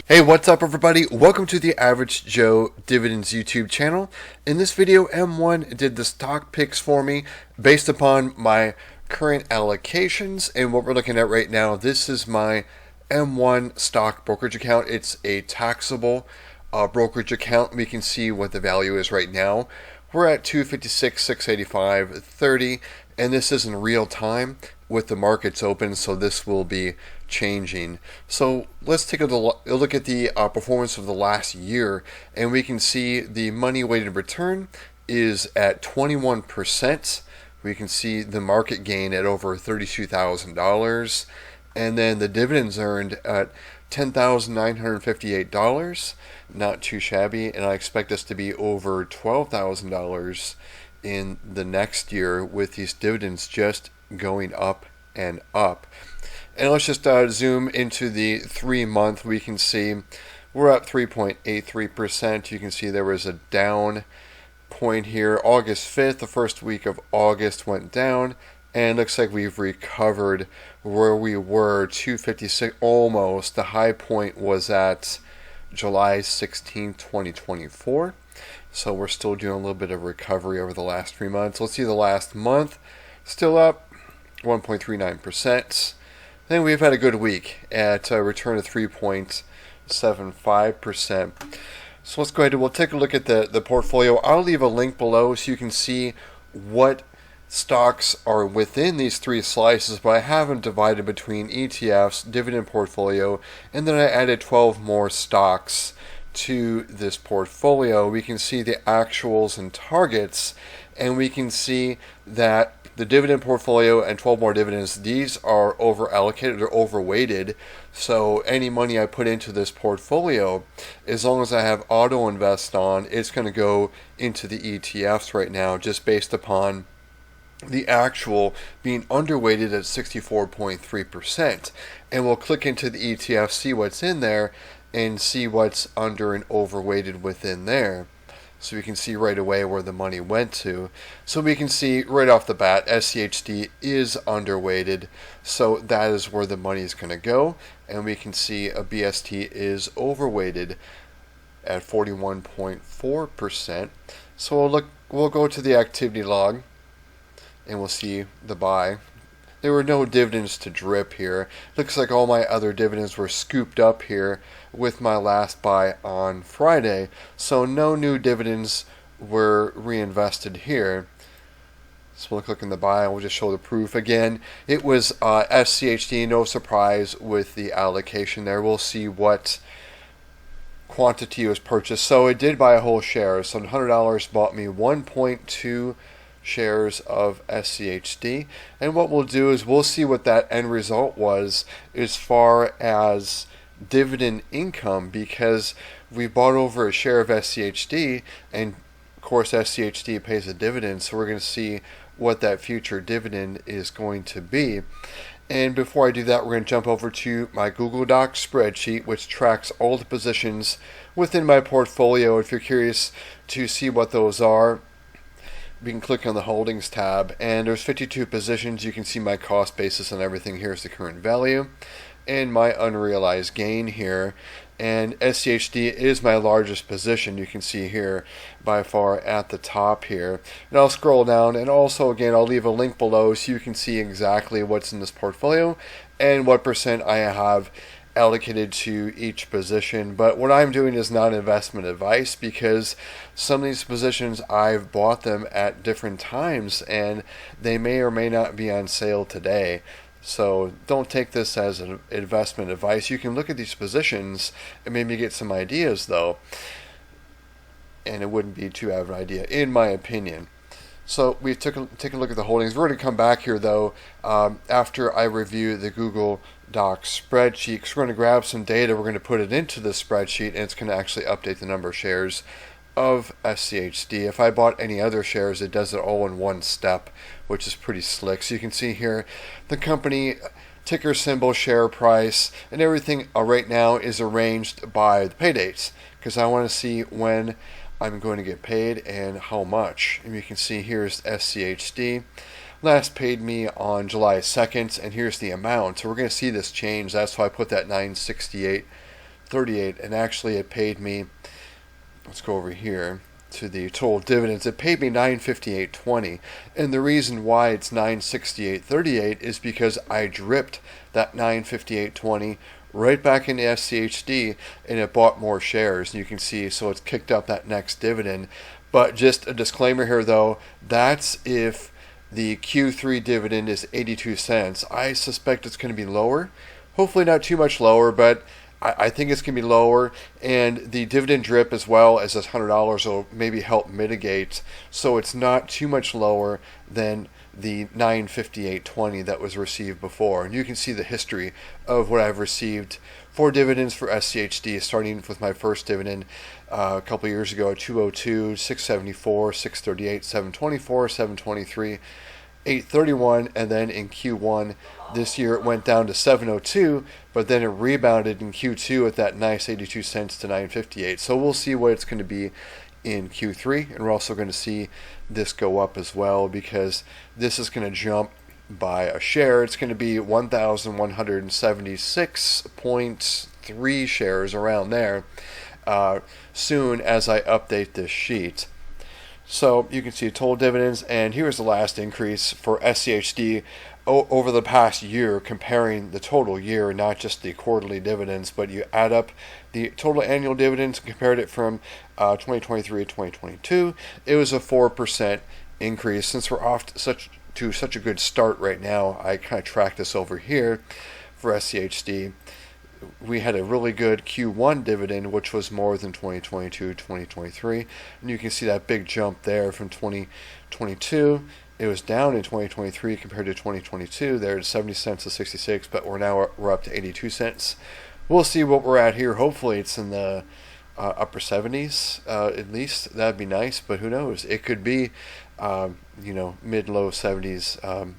Hey, what's up everybody? Welcome to the Average Joe Dividends YouTube channel. In this video, M1 did the stock picks for me based upon my current allocations and what we're looking at right now. This is my M1 stock brokerage account. It's a taxable brokerage account. We can see what the value is right now. We're at 256, 685, 30, and this is in real time with the markets open, so this will be changing. So let's take a look at the performance of the last year, and we can see the money weighted return is at 21%. We can see the market gain at over $32,000, and then the dividends earned at $10,958. Not too shabby, and I expect this to be over $12,000 in the next year with these dividends just going up and up. And let's just zoom into the 3-month. We can see we're up 3.83%. You can see there was a down point here. August 5th, the first week of August, went down, and looks like we've recovered where we were, 256 almost. The high point was at July 16, 2024. So we're still doing a little bit of recovery over the last 3 months. Let's see the last month. Still up 1.39%. Then we've had a good week at a return of 3.75%. So let's go ahead and we'll take a look at the portfolio. I'll leave a link below so you can see what stocks are within these 3 slices, but I have them divided between ETFs, dividend portfolio, and then I added 12 more stocks to this portfolio. We can see the actuals and targets, and we can see that the dividend portfolio and 12 more dividends, these are over allocated or overweighted. So any money I put into this portfolio, as long as I have auto invest on, it's going to go into the ETFs right now, just based upon the actual being underweighted at 64.3%. And we'll click into the ETF, see what's in there, and see what's under and overweighted within there. So we can see right away where the money went to. So we can see right off the bat, SCHD is underweighted. So that is where the money is going to go. And we can see a BST is overweighted at 41.4%. So we'll go to the activity log, and we'll see the buy. There were no dividends to drip here. Looks like all my other dividends were scooped up here with my last buy on Friday. So no new dividends were reinvested here. So we'll click on the buy and we'll just show the proof. Again, it was SCHD, no surprise with the allocation there. We'll see what quantity was purchased. So it did buy a whole share. So $100 bought me 1.2 shares of SCHD, and what we'll do is we'll see what that end result was as far as dividend income, because we bought over a share of SCHD, and of course SCHD pays a dividend, so we're going to see what that future dividend is going to be. And before I do that, we're going to jump over to my Google Docs spreadsheet, which tracks all the positions within my portfolio. If you're curious to see what those are, we can click on the holdings tab, and there's 52 positions. You can see my cost basis and everything. Here's the current value and my unrealized gain here. And SCHD is my largest position. You can see here by far at the top here. And I'll scroll down, and also again I'll leave a link below so you can see exactly what's in this portfolio and what percent I have allocated to each position. But what I'm doing is not investment advice, because some of these positions I've bought them at different times and they may or may not be on sale today. So don't take this as an investment advice. You can look at these positions and maybe get some ideas though, and it wouldn't be too bad of an idea in my opinion. So we take a look at the holdings. We're going to come back here though after I review the Google Docs spreadsheet, because we're going to grab some data, we're going to put it into the spreadsheet, and it's going to actually update the number of shares of SCHD. If I bought any other shares, it does it all in one step, which is pretty slick. So you can see here the company ticker symbol, share price, and everything right now is arranged by the pay dates, because I want to see when I'm going to get paid and how much. And you can see here's SCHD. Last paid me on July 2nd, and here's the amount. So we're going to see this change. That's why I put that 968 38, and actually it paid me, let's go over here to the total dividends. It paid me $958.20, and the reason why it's $968.38 is because I dripped that $958.20 right back into SCHD, and it bought more shares. And you can see, so it's kicked up that next dividend. But just a disclaimer here, though, that's if the Q3 dividend is 82 cents. I suspect it's going to be lower. Hopefully not too much lower, but I think it's going to be lower. And the dividend drip as well as this $100 will maybe help mitigate. So it's not too much lower than the $958.20 that was received before. And you can see the history of what I've received for dividends for SCHD, starting with my first dividend a couple years ago at 202, 674, 638, 724, 723, 831, and then in Q1 this year it went down to 702, but then it rebounded in Q2 at that nice 82 cents to 958. So we'll see what it's going to be in Q3, and we're also going to see this go up as well, because this is going to jump by a share. It's going to be 1,176.3 shares around there soon as I update this sheet. So you can see total dividends, and here's the last increase for SCHD over the past year, comparing the total year, not just the quarterly dividends, but you add up the total annual dividends and compared it from 2023 to 2022. It was a 4% increase. Since we're off to such a good start right now, I kind of track this over here for SCHD. We had a really good Q1 dividend, which was more than 2022, 2023. And you can see that big jump there from 2022. It was down in 2023 compared to 2022. There's 70 cents to 66, but we're up to 82 cents. We'll see what we're at here. Hopefully it's in the upper 70s at least. That'd be nice, but who knows? It could be, mid-low 70s.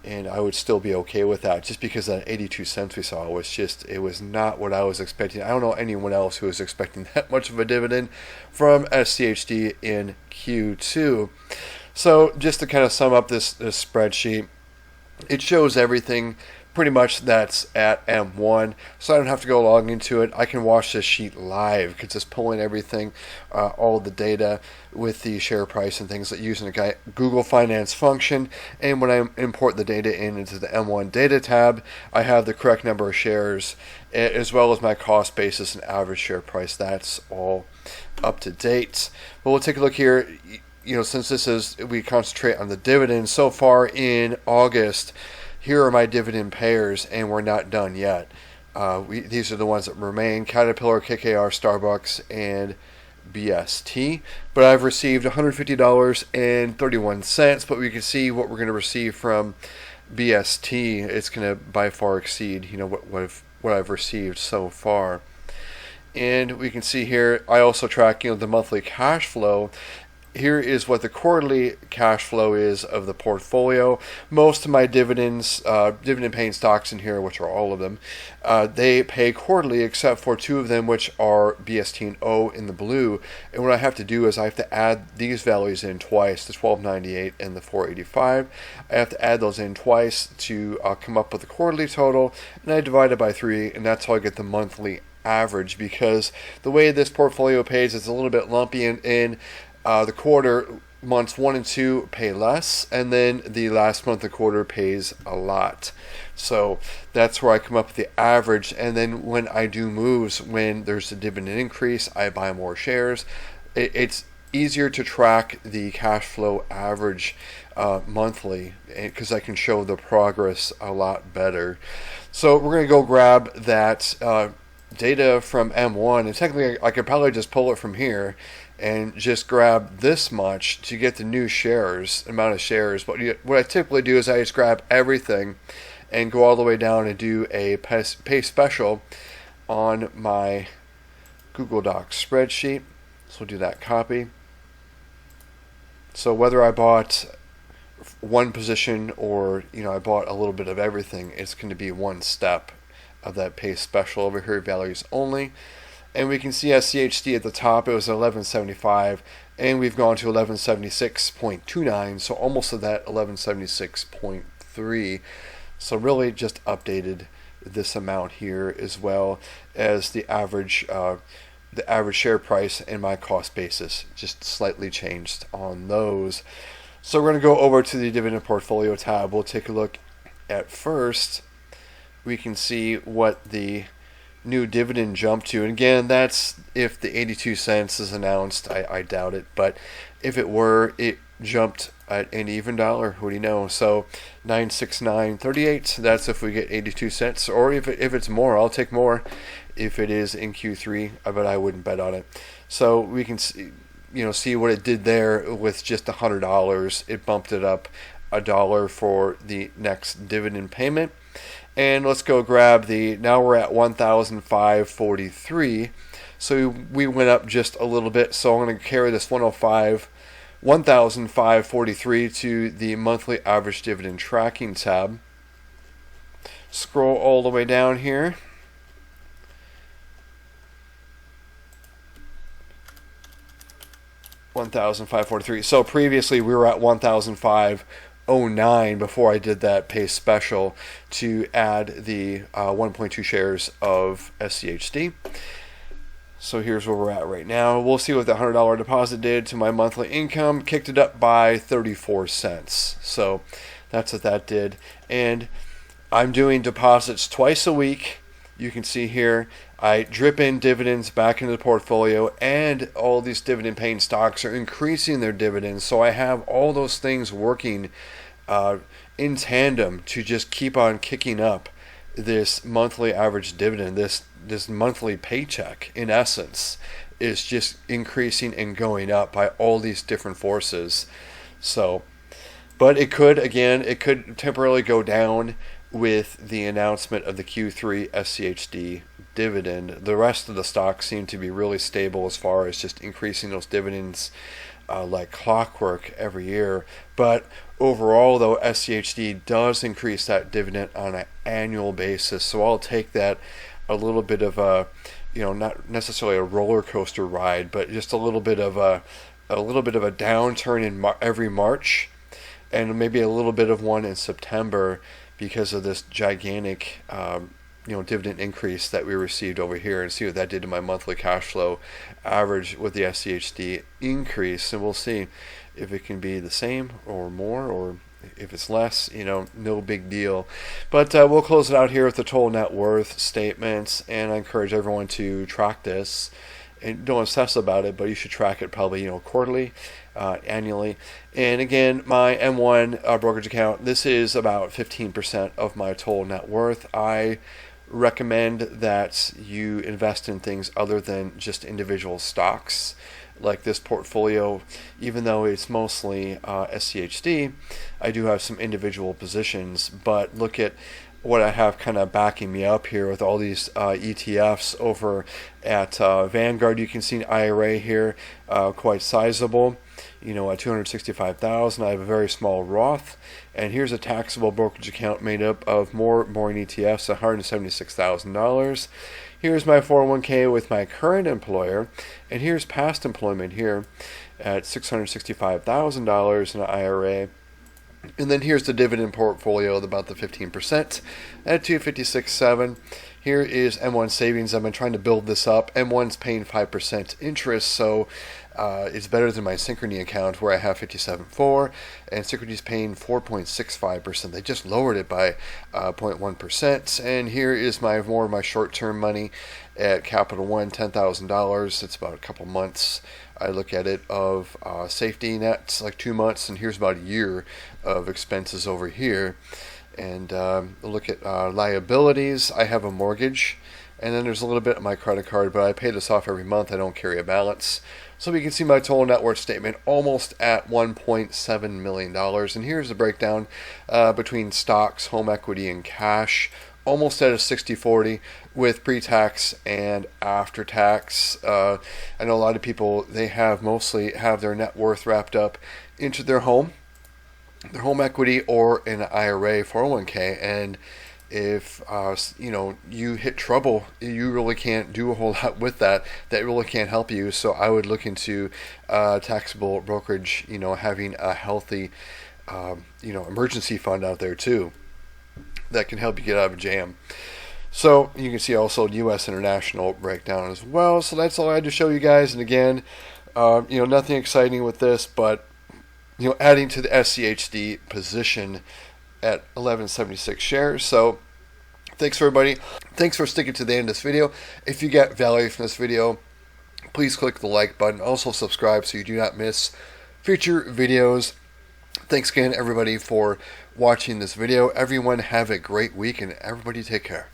And I would still be okay with that, just because that 82 cents we saw was it was not what I was expecting. I don't know anyone else who was expecting that much of a dividend from SCHD in Q2. So just to kind of sum up this spreadsheet, it shows everything pretty much that's at M1, so I don't have to go log into it. I can watch this sheet live because it's pulling everything, all the data with the share price and things, like using a Google Finance function. And when I import the data into the M1 data tab, I have the correct number of shares as well as my cost basis and average share price. That's all up to date. But we'll take a look here. Since we concentrate on the dividends so far in August, here are my dividend payers, and we're not done yet. These are the ones that remain: Caterpillar, KKR, Starbucks, and BST. But I've received $150.31, but we can see what we're going to receive from BST. It's going to by far exceed what I've received so far. And we can see here, I also track the monthly cash flow. Here is what the quarterly cash flow is of the portfolio. Most of my dividends, dividend-paying stocks in here, which are all of them, they pay quarterly, except for two of them, which are BST and O in the blue. And what I have to do is I have to add these values in twice, the $12.98 and the $4.85. I have to add those in twice to come up with the quarterly total, and I divide it by 3, and that's how I get the monthly average, because the way this portfolio pays is a little bit lumpy, in the quarter, months 1 and 2 pay less, and then the last month of the quarter pays a lot. So that's where I come up with the average. And then when I do moves, when there's a dividend increase, I buy more shares. It's easier to track the cash flow average monthly, because I can show the progress a lot better. So we're going to go grab that data from M1, and technically I could probably just pull it from here and just grab this much to get the new amount of shares. But what I typically do is I just grab everything and go all the way down and do a pay special on my Google Docs spreadsheet. So we'll do that copy. So whether I bought one position or I bought a little bit of everything, it's going to be one step of that pay special over here, values only. And we can see SCHD at the top, it was 1175, and we've gone to 1176.29, so almost to that 1176.3. So really just updated this amount here, as well as the average share price and my cost basis just slightly changed on those. So we're going to go over to the dividend portfolio tab. We'll take a look at first. We can see what the new dividend jump to, and again, that's if the 82 cents is announced. I doubt it, but if it were, it jumped at an even dollar. Who do you know? So 969.38. That's if we get 82 cents, or if it's more, I'll take more. If it is in Q3, but I wouldn't bet on it. So we can see what it did there with just $100. It bumped it up $1 for the next dividend payment. And let's go grab now we're at 1,543. So we went up just a little bit. So I'm going to carry this 1,543 to the monthly average dividend tracking tab. Scroll all the way down here. $1,543. So previously we were at 1,509 before I did that pay special to add the 1.2 shares of SCHD. So here's where we're at right now. We'll see what the $100 deposit did to my monthly income. Kicked it up by 34 cents. So that's what that did. And I'm doing deposits twice a week. You can see here I drip in dividends back into the portfolio, and all these dividend paying stocks are increasing their dividends. So I have all those things working in tandem to just keep on kicking up this monthly average dividend. This monthly paycheck, in essence, is just increasing and going up by all these different forces. So, but it could temporarily go down with the announcement of the Q3 SCHD dividend. The rest of the stocks seem to be really stable as far as just increasing those dividends like clockwork every year. But overall, though, SCHD does increase that dividend on an annual basis. So I'll take that a little bit of a, not necessarily a roller coaster ride, but just a little bit of a downturn in every March, and maybe a little bit of one in September, because of this gigantic dividend increase that we received over here, and see what that did to my monthly cash flow average with the SCHD increase. And we'll see if it can be the same or more, or if it's less, no big deal. But we'll close it out here with the total net worth statements, and I encourage everyone to track this. And don't obsess about it, but you should track it probably quarterly, annually. And again, my M1 brokerage account, this is about 15% of my total net worth. I recommend that you invest in things other than just individual stocks like this portfolio. Even though it's mostly SCHD, I do have some individual positions, but look at what I have kind of backing me up here with all these ETFs over at Vanguard. You can see an IRA here, quite sizable, at 265,000. I have a very small Roth, and here's a taxable brokerage account made up of more ETFs, $176,000. Here's my 401k with my current employer, and here's past employment here at $665,000 in an IRA. And then here's the dividend portfolio, about the 15% at 256.7. Here is M1 savings. I've been trying to build this up. M1's paying 5% interest, so it's better than my Synchrony account where I have 57.4, and Synchrony's paying 4.65%. They just lowered it by 0.1%. And here is more of my short-term money at Capital One, $10,000. It's about a couple months. I look at it of safety nets, like 2 months, and here's about a year of expenses over here. And look at liabilities. I have a mortgage, and then there's a little bit of my credit card, but I pay this off every month. I don't carry a balance. So we can see my total net worth statement almost at $1.7 million. And here's the breakdown between stocks, home equity, and cash. Almost at a 60-40 with pre-tax and after-tax. I know a lot of people, they mostly have their net worth wrapped up into their home equity, or an IRA 401k. And if you hit trouble, you really can't do a whole lot with that. That really can't help you. So I would look into taxable brokerage, having a healthy emergency fund out there too that can help you get out of a jam. So you can see also U.S. international breakdown as well. So that's all I had to show you guys. And again, nothing exciting with this, but adding to the SCHD position at 1176 shares. So thanks everybody. Thanks for sticking to the end of this video. If you get value from this video, please click the like button. Also subscribe so you do not miss future videos. Thanks again everybody for watching this video. Everyone have a great week and everybody take care.